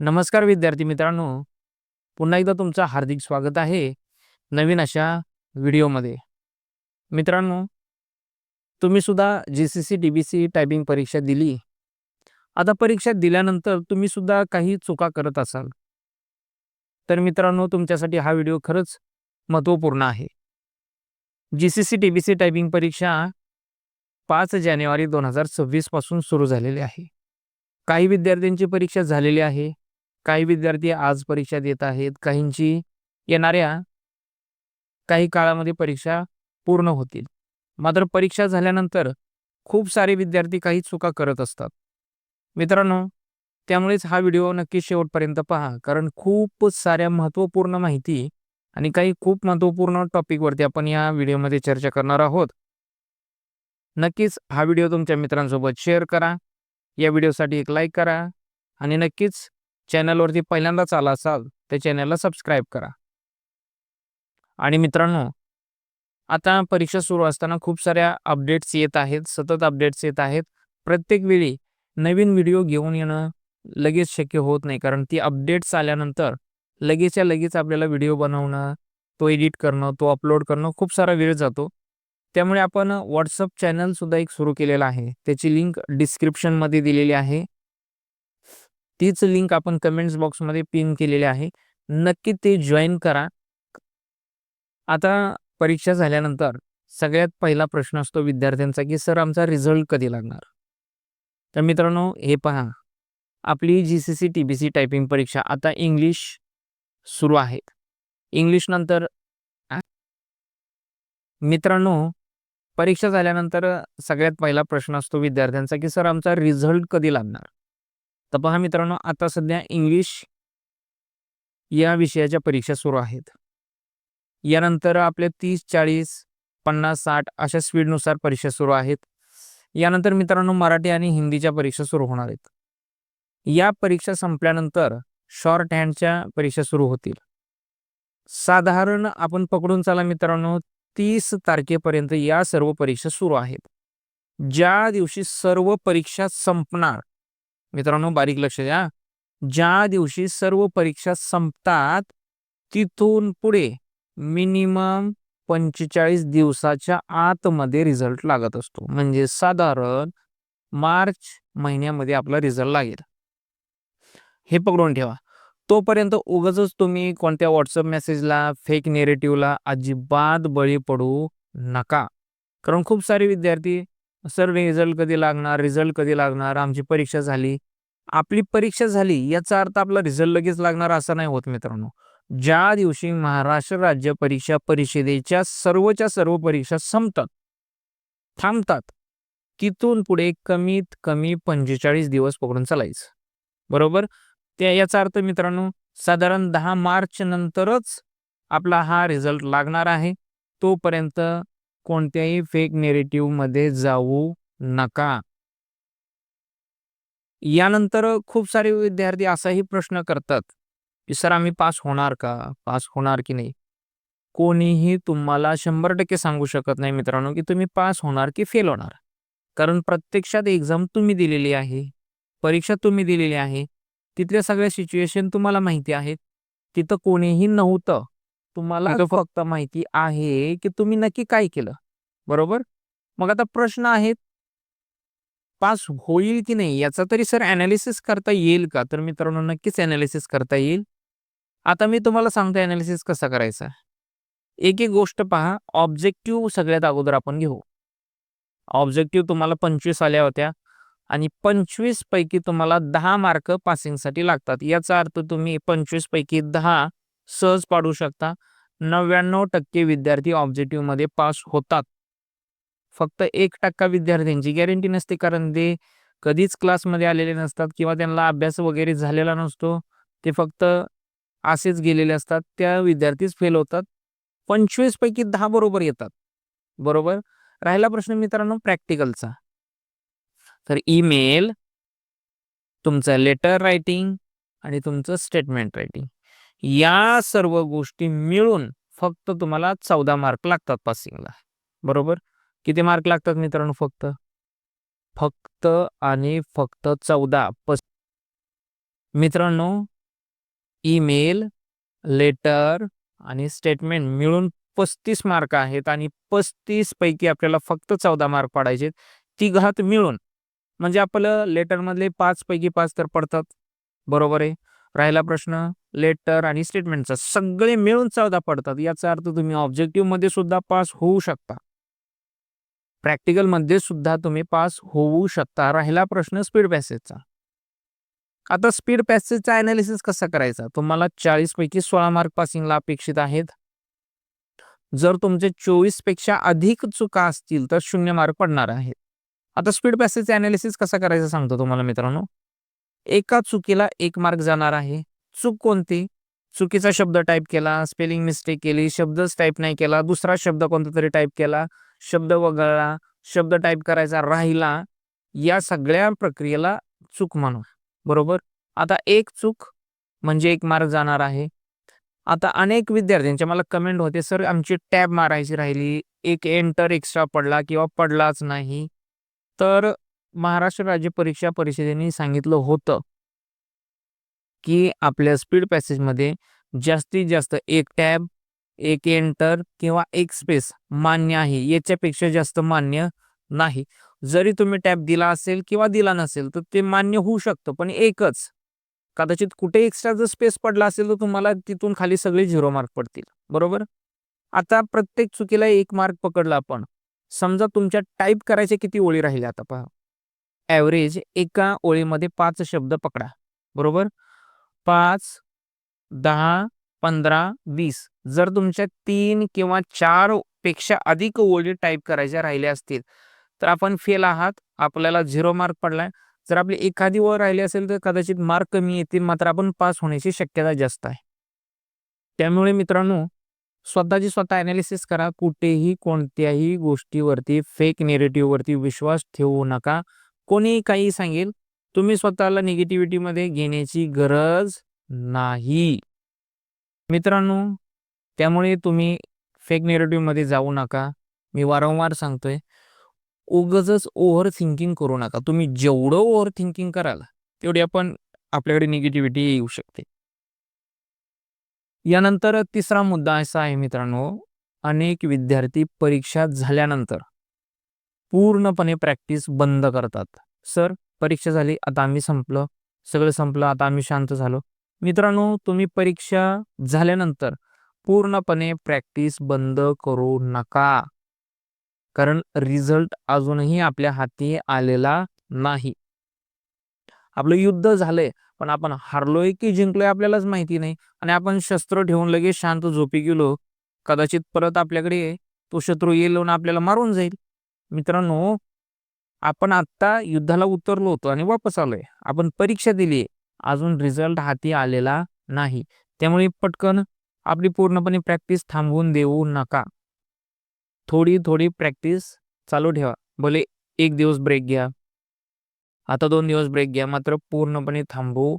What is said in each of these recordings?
नमस्कार विद्यार्थी मित्रांनो, पुन्हा एकदा तुमचं हार्दिक स्वागत आहे नवीन अशा व्हिडिओमध्ये. मित्रांनो, तुम्ही सुद्धा जी-सी-सी, डी-बी-सी टायपिंग परीक्षा दिली. आता परीक्षा दिल्यानंतर तुम्ही सुद्धा काही चुका करत असाल. तर मित्रांनो, तुमच्यासाठी हा व्हिडिओ खरंच महत्त्वपूर्ण आहे. जी-सी-सी, डी-बी-सी टायपिंग परीक्षा 5 जानेवारी 2026 पासून सुरू झालेली आहे. काही विद्यार्थ्यांची परीक्षा झालेली आहे. काही विद्यार्थी आज परीक्षा देत आहेत. काहींची येणाऱ्या काही काळामध्ये परीक्षा पूर्ण होतील. मात्र परीक्षा झाल्यानंतर खूप सारे विद्यार्थी काही चुका करत असतात. मित्रांनो, त्यामुळेच हा व्हिडिओ नक्की शेवटपर्यंत पहा. कारण खूप साऱ्या महत्त्वपूर्ण माहिती आणि काही खूप महत्त्वपूर्ण टॉपिकवरती आपण या व्हिडिओमध्ये चर्चा करणार आहोत. नक्कीच हा व्हिडिओ तुमच्या मित्रांसोबत शेअर करा. या व्हिडिओसाठी एक लाईक करा आणि नक्कीच चॅनलवरती पहिल्यांदाच आला असाल तर चॅनलला सबस्क्राईब करा. आणि मित्रांनो, आता परीक्षा सुरू असताना खूप साऱ्या अपडेट्स येत आहेत, सतत अपडेट्स येत आहेत. प्रत्येक वेळी नवीन व्हिडिओ घेऊन येणं लगेच शक्य होत नाही. कारण ती अपडेट्स आल्यानंतर लगेचच्या लगेच आपल्याला व्हिडिओ बनवणं, तो एडिट करणं, तो अपलोड करणं खूप सारा वेळ जातो. त्यामुळे आपण WhatsApp चॅनलसुद्धा एक सुरू केलेला आहे. त्याची लिंक डिस्क्रिप्शनमध्ये दिलेली आहे. तीच लिंक आपण कमेंट्स बॉक्समध्ये पिन केलेली आहे. नक्की ते जॉइन करा. आता परीक्षा झाल्यानंतर सगळ्यात पहिला प्रश्न असतो विद्यार्थ्यांचा, की सर आमचा रिझल्ट कधी लागणार? तर मित्रांनो, हे पहा, आपली जी-सी-सी, टी-बी-सी टायपिंग परीक्षा आता इंग्लिश सुरू आहे. इंग्लिश नंतर मित्रांनो, परीक्षा झाल्यानंतर सगळ्यात पहिला प्रश्न असतो विद्यार्थ्यांचा, की सर आमचा रिझल्ट कधी लागणार? तर पहा मित्रांनो, आता सध्या इंग्लिश या विषयाच्या परीक्षा सुरू आहेत. यानंतर आपल्या 30, 40, 50, 60 अशा स्पीडनुसार परीक्षा सुरू आहेत. यानंतर मित्रांनो, मराठी आणि हिंदीच्या परीक्षा सुरू होणार आहेत. या परीक्षा संपल्यानंतर शॉर्ट हँडच्या परीक्षा सुरू होतील. साधारण आपण पकडून चला मित्रांनो, 30 तारखेपर्यंत या सर्व परीक्षा सुरू आहेत. ज्या दिवशी सर्व परीक्षा संपणार, मित्रांनो बारीक लक्ष द्या, ज्या दिवशी सर्व परीक्षा संपतात तिथून पुढे मिनिमम 45 दिवसाच्या आतमध्ये रिझल्ट लागत असतो. म्हणजे साधारण मार्च महिन्यामध्ये आपला रिझल्ट लागेल. हे पकडून ठेवा. तोपर्यंत उगाचच तुम्ही कोणत्या WhatsApp मेसेजला, फेक नेरेटिव्हला अजिबात बळी पडू नका. कारण खूप सारे विद्यार्थी, "सर रिझल्ट कधी लागणार? रिझल्ट कधी लागणार? आमची परीक्षा झाली." आपली परीक्षा झाली याचा अर्थ आपला रिझल्ट लगेच लागणार असं नाही होत मित्रांनो. ज्या दिवशी महाराष्ट्र राज्य परीक्षा परिषदेच्या सर्वच्या सर्व परीक्षा संपतात, थांबतात, तिथून पुढे कमीत कमी 45 दिवस पकडून चालायचं. बरोबर? याचा अर्थ मित्रांनो, साधारण 10 मार्च नंतरच आपला हा रिझल्ट लागणार आहे. तोपर्यंत कोणत्याही फेक नेरेटिव्हमध्ये जाऊ नका. यानंतर खूप सारे विद्यार्थी असाही प्रश्न करतात, की "सर आम्ही पास होणार का? पास होणार की नाही?" कोणीही तुम्हाला 100% सांगू शकत नाही मित्रांनो, की तुम्ही पास होणार की फेल होणार. कारण प्रत्यक्षात एक्झाम तुम्ही दिलेली आहे. परीक्षा तुम्ही दिलेली आहे. तिथल्या सगळ्या सिच्युएशन तुम्हाला माहिती आहेत. तिथं कोणीही नव्हतं. तुम्हाला फक्त माहिती आहे, की तुम्ही नक्की काय केलं. बरोबर? मग आता प्रश्न आहे, पास होईल की नाही याचा तरी सर एनालिसिस करता येईल का? तर मित्रांनो नक्कीच एनालिसिस करता येईल. आता मी तुम्हाला सांगतो एनालिसिस कसा करायचा. एक-एक गोष्ट पहा. ऑब्जेक्टिव्ह सगळ्यात अगोदर आपण घेऊ. ऑब्जेक्टिव्ह तुम्हाला 25 आल्या होत्या आणि 25 पैकी तुम्हाला 10 मार्क पासिंगसाठी लागतात. याचा अर्थ तुम्ही 25 पैकी 10 सहज पाडू शकता. 99% विद्यार्थी ऑब्जेक्टिव्हमध्ये पास होतात. फक्त 1% विद्यार्थ्यांची गॅरंटी नसते, कारण ते कधीच क्लासमध्ये आलेले नसतात किंवा त्यांना अभ्यास वगैरे झालेला नसतो. ते फक्त असेच गेलेले असतात. त्या विद्यार्थीच फेल होतात. 25 पैकी 10 बरोबर येतात. बरोबर? राहिला प्रश्न मित्रांनो प्रॅक्टिकलचा. तर ईमेल, तुमचं लेटर रायटिंग आणि तुमचं स्टेटमेंट रायटिंग या सर्व गोष्टी मिळून फक्त तुम्हाला 14 मार्क लागतात पासिंगला. बरोबर? किती मार्क लागतात मित्रांनो फक्त? फक्त आणि फक्त 14. मित्रांनो, ईमेल, लेटर आणि स्टेटमेंट मिळून 35 मार्क आहेत आणि 35 पैकी आपल्याला फक्त 14 मार्क पाडायचे. तिघात मिळून म्हणजे आपलं लेटरमधले 5 पैकी 5 तर पडतात. बरोबर आहे. राहिला प्रश्न लेटर आणि स्टेटमेंटचा. सगळे मिळून 14 पडतात. याचा अर्थ तुम्ही ऑब्जेक्टिव्हमध्ये सुद्धा पास होऊ शकता. प्रॅक्टिकलमध्ये सुद्धा तुम्ही पास होऊ शकता. राहिला प्रश्न स्पीड पॅसेजचा. आता स्पीड पॅसेजचा ॲनालिसिस कसा करायचा? तुम्हाला 40 पैकी 16 मार्क पासिंगला अपेक्षित आहेत. जर तुमचे 24 पेक्षा अधिक चुका असतील तर 0 मार्क पडणार आहेत. आता स्पीड पॅसेजचा ॲनालिसिस कसा करायचा सांगतो तुम्हाला मित्रांनो. एका चुकीला 1 मार्क जाणार आहे. चूक कोणती? चुकीचा शब्द टाइप केला, स्पेलिंग मिस्टेक केली, शब्दच टाइप नाही केला, दुसरा शब्द कोणता तरी टाइप केला, शब्द वगळला, शब्द टाइप करायचा राहिला, या सगळ्या प्रक्रियेला चूक म्हणू. बरोबर. आता एक चूक म्हणजे 1 मार्क जाणार आहे. आता अनेक विद्यार्थ्यांच्या मला कमेंट होते, सर आमची टॅब मारायची राहिली, एक एंटर एक्स्ट्रा पडला किंवा पडलाच नाही. तर महाराष्ट्र राज्य परीक्षा परिषदेने सांगितलं होतं की आपल्या स्पीड पॅसेजमध्ये जास्तीत जास्त एक टॅब, एक एंटर किंवा एक स्पेस मान्य आहे. याच्यापेक्षा जास्त मान्य नाही. जरी तुम्ही टॅब दिला असेल किंवा दिला नसेल तर ते मान्य होऊ शकतं, पण एकच. कदाचित कुठे एक्स्ट्रा जर स्पेस पडला असेल तर तुम्हाला तिथून खाली सगळे 0 मार्क पडतील. बरोबर. आता प्रत्येक चुकीला 1 मार्क पकडला आपण. समजा तुमच्या टाइप करायचे किती ओळी राहिल्या आता पहा. ॲव्हरेज एका ओळीमध्ये 5 शब्द पकडा. बरोबर. 5, 10, 15, 20 जर तुमच्या 3 किंवा 4 पेक्षा अधिक ओळी टाइप करायच्या राहिल्या असतील तर आपण फेल आहात. आपल्याला 0 मार्क पडलाय. जर आपली एखादी ओळ राहिली असेल तर कदाचित मार्क कमी येतील, मात्र आपण पास होण्याची शक्यता जास्त आहे. त्यामुळे मित्रांनो, स्वतःची स्वतः ॲनालिसिस करा. कुठेही कोणत्याही गोष्टीवरती फेक नेरेटिव्हवरती विश्वास ठेवू नका. कोणी काही सांगेल, तुम्ही स्वतःला निगेटिव्हिटीमध्ये घेण्याची गरज नाही. मित्रांनो, त्यामुळे तुम्ही फेक नेरेटिव्हमध्ये जाऊ नका. मी वारंवार सांगतोय, उगाचच ओव्हर थिंकिंग करू नका. तुम्ही जेवढं ओव्हर थिंकिंग कराल, तेवढी आपल्याकडे निगेटिव्हिटी येऊ शकते. यानंतर तिसरा मुद्दा असा आहे मित्रांनो, अनेक विद्यार्थी परीक्षा झाल्यानंतर पूर्णपणे प्रॅक्टिस बंद करतात. सर परीक्षा झाली, आता आम्ही संपलं, सगळं संपलं, आता आम्ही शांत झालो. मित्रांनो, तुम्ही परीक्षा झाल्यानंतर पूर्णपणे प्रॅक्टिस बंद करू नका. कारण रिझल्ट अजूनही आपल्या हाती आलेला नाही. आपलं युद्ध झालंय, पण आपण हारलोय की जिंकलोय आपल्यालाच माहिती नाही. आणि आपण शस्त्र ठेवून लगेच शांत झोपी गेलो, कदाचित परत आपल्याकडे तो शत्रू येईल आणि आपल्याला मारून जाईल. मित्रांनो, आपण आत्ता युद्धाला उतरलो होतो आणि वापस आलोय. आपण परीक्षा दिली, अजून रिझल्ट हाती आलेला नाही. त्यामुळे पटकन आपली पूर्णपणे प्रॅक्टिस थांबवून देऊ नका. थोडी थोडी प्रॅक्टिस चालू ठेवा. भले 1 दिवस ब्रेक घ्या, आता 2 दिवस ब्रेक घ्या, मात्र पूर्णपणे थांबवू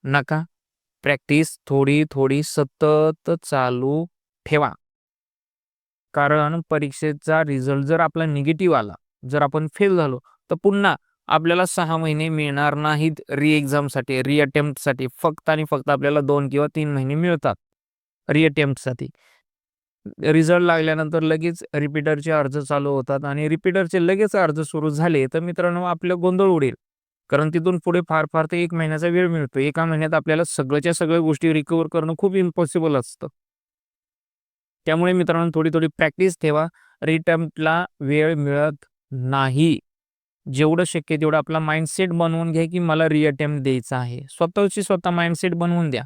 नका. प्रॅक्टिस थोडी थोडी सतत चालू ठेवा. कारण परीक्षेचा रिझल्ट जर आपला निगेटिव्ह आला, जर आपण फेल झालो, तर पुन्हा आपल्याला 6 महिने मिळणार नाहीत री-एक्झामसाठी, री-अटेम्प्टसाठी. फक्त आणि फक्त आपल्याला 2 किंवा 3 महिने मिळतात री-अटेम्प्टसाठी. रिझल्ट लागल्यानंतर लगेच रिपीटरचे अर्ज चालू होतात आणि रिपीटरचे लगेच अर्ज सुरू झाले तर मित्रांनो, आपलं गोंधळ उडेल. कारण तिथून पुढे फार फार ते 1 महिन्याचा वेळ मिळतो. एका महिन्यात आपल्याला सगळ्याच्या सगळ्या गोष्टी रिकव्हर करणं खूप इम्पॉसिबल असतं. त्यामुळे मित्रांनो, थोडी थोडी प्रॅक्टिस ठेवा. रिअटेम्प्टला वेळ मिळत नाही. जेवढं शक्य तेवढं आपला माइंडसेट बनवून घ्या की मला रिअटेम्प्ट द्यायचा आहे. स्वतःची स्वतः माइंडसेट बनवून द्या,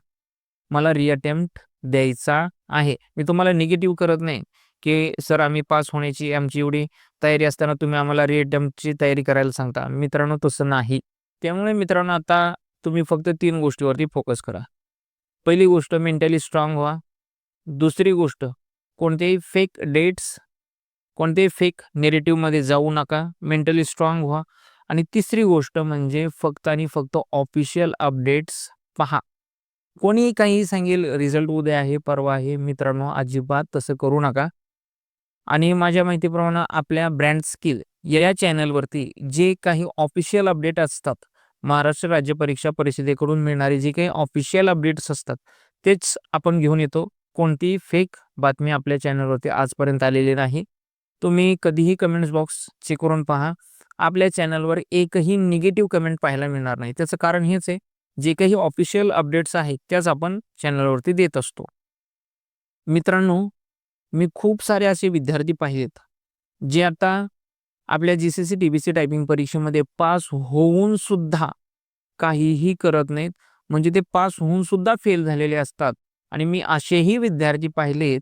मला रिअटेम्प्ट द्यायचा आहे. मी तुम्हाला निगेटिव्ह करत नाही की सर आम्ही पास होण्याची आमची एवढी तयारी असताना तुम्ही आम्हाला रिअटेम्प्टची तयारी करायला सांगता. मित्रांनो, तसं नाही. त्यामुळे मित्रांनो, आता तुम्ही फक्त 3 गोष्टीवरती फोकस करा. पहिली गोष्ट, मेंटली स्ट्रॉंग व्हा. दुसरी गोष्ट, कोणतेही फेक डेट्स, कोणतेही फेक नेरेटिव्हमध्ये जाऊ नका. मेंटली स्ट्रॉंग व्हा. आणि तिसरी गोष्ट म्हणजे फक्त आणि फक्त ऑफिशियल अपडेट्स पहा. कोणी काही सांगेल रिझल्ट उद्या आहे, परवा आहे, मित्रांनो अजिबात तसं करू नका. आणि माझ्या माहितीप्रमाणे आपल्या ब्रँड स्किल या चॅनलवरती जे काही ऑफिशियल अपडेट असतात महाराष्ट्र राज्य परीक्षा परिषदेकडून मिळणारे जे काही ऑफिशियल अपडेट्स असतात तेच आपण घेऊन येतो. कोणतीही फेक बातमी आपल्या चॅनलवरती आजपर्यंत आलेली नाही. तुम्ही कधीही कमेंट्स बॉक्स चेक करून पहा. आपल्या चॅनलवर एकही निगेटिव्ह कमेंट पाहायला मिळणार नाही. त्याचं कारण हेच आहे, जे काही ऑफिशियल अपडेट्स आहेत त्याच आपण चॅनलवरती देत असतो. मित्रांनो, मी खूप सारे असे विद्यार्थी पाहिलेत जे आता आपल्या GCC TBC टायपिंग परीक्षेमध्ये पास होऊन सुद्धा काहीही करत नाहीत. म्हणजे ते पास होऊन सुद्धा फेल झालेले असतात. आणि मी असेही विद्यार्थी पाहिलेत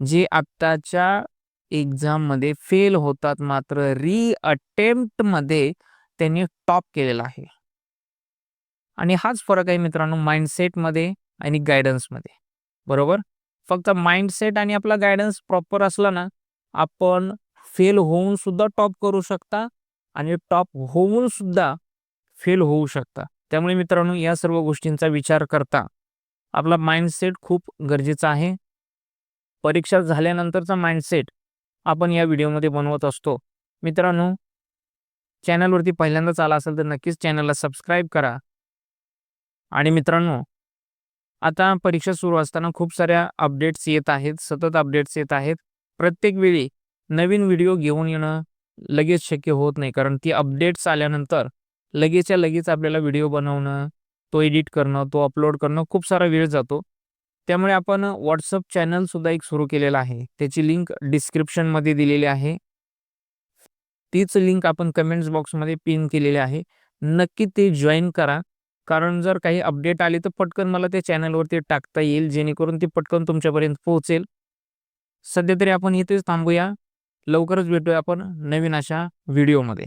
जे आत्ताच्या एक्झाममध्ये फेल होतात, मात्र अटेम्प्टमध्ये त्यांनी टॉप केलेला आहे. आणि हाच फरक आहे मित्रांनो माइंडसेटमध्ये आणि गाईडन्समध्ये. बरोबर? फक्त माइंडसेट आणि आपला गाईडन्स प्रॉपर असला ना, आपण फेल होऊन सुद्धा टॉप करू शकता आणि टॉप होऊन सुद्धा फेल होऊ शकता. त्यामुळे मित्रांनो या सर्व गोष्टींचा विचार करता आपला माइंडसेट खूप गरजेचा आहे. परीक्षा झाल्यानंतरचा माइंडसेट आपण या व्हिडिओमध्ये बनवत असतो. मित्रांनो, चॅनलवरती पहिल्यांदाच आला असेल तर नक्कीच चॅनलला सबस्क्राईब करा. आणि मित्रांनो, आता परीक्षा सुरू असताना खूप साऱ्या अपडेट्स येत आहेत, सतत अपडेट्स येत आहेत. प्रत्येक वेळी नवीन व्हिडिओ घेऊन येणं लगेच शक्य होत नाही, कारण ती अपडेट्स आल्यानंतर लगेचच्या लगेच आपल्याला व्हिडिओ बनवणं, तो एडिट करणं, तो अपलोड करणं खूप सारा वेळ जातो. त्यामुळे आपण WhatsApp चॅनलसुद्धा एक सुरू केलेला आहे. त्याची लिंक डिस्क्रिप्शनमध्ये दिलेली आहे. तीच लिंक आपण कमेंट्स बॉक्समध्ये पिन केलेली आहे. नक्की ते जॉइन करा. कारण जर काही अपडेट आली तर पटकन मला त्या चॅनलवरती टाकता येईल, जेणेकरून ती पटकन तुमच्यापर्यंत पोहोचेल. सध्या तरी आपण इथेच थांबूया. लवकरच भेटूया आपण नवीन अशा व्हिडिओमध्ये.